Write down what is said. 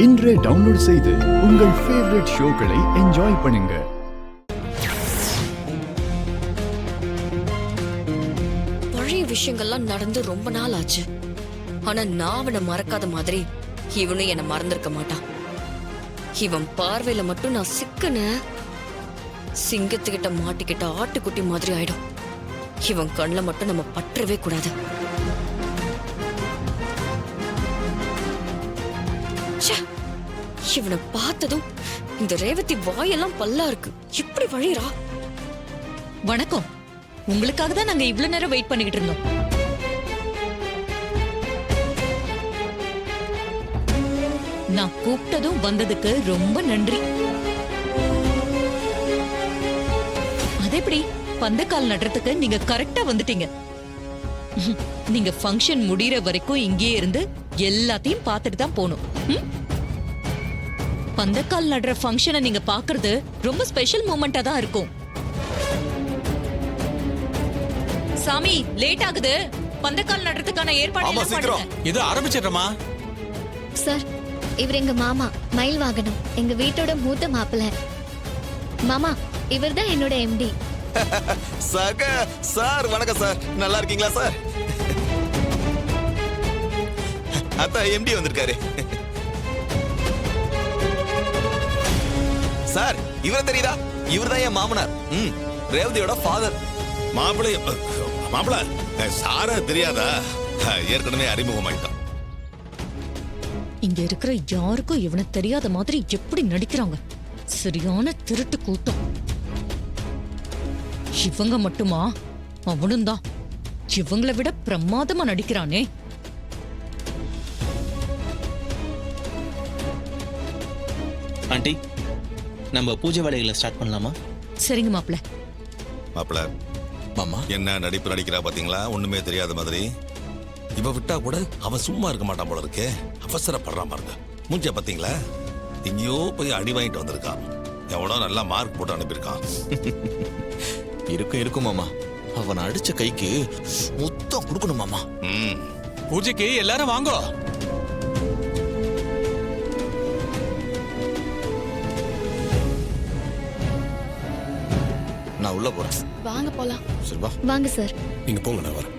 இன்றே டவுன்லோட் செய்து உங்கள் ஃபேவரட் ஷோக்களை என்ஜாய் பண்ணுங்க. பழைய விஷயங்கள்லாம் நடந்து ரொம்ப நாள் ஆச்சு. ஆனா நான் அவனை மறக்காத மாதிரி இவனும் என்ன மறந்திருக்க மாட்டான். இவன் பார்வையில மட்டும் நான் சிக்கன சிங்கத்துக்கிட்ட மாட்டிக்கிட்ட ஆட்டுக்குட்டி மாதிரி ஆயிடும். இவன் கண்ணுல மட்டும் நம்ம பற்றவே கூடாது. இவனை பார்த்ததும் இந்த ரேவதி வாயெல்லாம் பல்லா இருக்கு. எப்படி வழியறா? வணக்கம். உங்களுக்காக தான் நாங்க இவ்வளவு நேரம் வெயிட் பண்ணிக்கிட்டு இருந்தோம். நான் கூப்பிட்டதும் வந்ததுக்கு ரொம்ப நன்றி. அதெப்படி பந்தக்கால் நடுறதுக்கு நீங்க கரெக்டா வந்துட்டீங்க. நீங்க ஃபங்க்ஷன் முடியற வரைக்கும் இங்கே இருந்து எல்லாத்தையும் பார்த்துட்டு தான் போகணும். பந்தக்கால் நடுற ஃபங்க்ஷனை நீங்க பாக்குறது ரொம்ப ஸ்பெஷல் மூமெண்டா தான் இருக்கும். சாமி லேட் ஆகுது. பந்தக்கால் நடுறதுக்கான ஏற்பாடு எல்லாம் பண்ணுங்க. இது ஆரம்பிச்சிடுறமா சார். இவர் எங்க மாமா மயில் வாகனம், எங்க வீட்டோட மூத்த மாப்பிள்ளை. மாமா இவர்தான் என்னோட எம்டி. சார் வணக்கம் சார். நல்லா இருக்கீங்களா சார்? அதான் எம்டி வந்திருக்காரு. சார் இவர் தெரியுதா? இவர் தான் என் மாமனார். ரேவதியோட ஃபாதர். மாப்பிள சாரா தெரியாதா? ஏற்கனவே அறிமுகமாயிட்டான். இங்க இருக்கிற யாருக்கும் இவனை தெரியாத மாதிரி எப்படி நடிக்கிறாங்க. சரியான திருட்டு கூட்டம். இவங்க மட்டுமா? அவனும் தான். இவங்களை விட பிரமாதமா நடிக்கிறானே. ஆண்டி, நம்ம பூஜை வேலைகளை ஸ்டார்ட் பண்ணலாமா? சரிங்க மாப்பிள்ள. மாப்பிள மாமா என்ன நடிப்பு நடிக்கிறா பாத்தீங்களா? ஒண்ணுமே தெரியாத மாதிரி. இவ விட்டா கூட அவன் சும்மா இருக்க மாட்டான் போல இருக்கே. அவசரப்படுறான் பாருங்க. மூஞ்ச பாத்தீங்களா? எங்கேயோ போய் அடி வாங்கிட்டு வந்திருக்கான். எவனோ நல்லா மார்க் போட்டு அனுப்பியிருக்கான். இருக்கும் மாமா. அவன் அடிச்ச கைக்கு மொத்தம் கொடுக்கணும் மாமா. பூஜைக்கு எல்லாரும் வாங்கோ. நான் உள்ள போறேன். வாங்க போலாம். சரி வா. வாங்க சார். நீங்க போங்க, நான் வரேன்.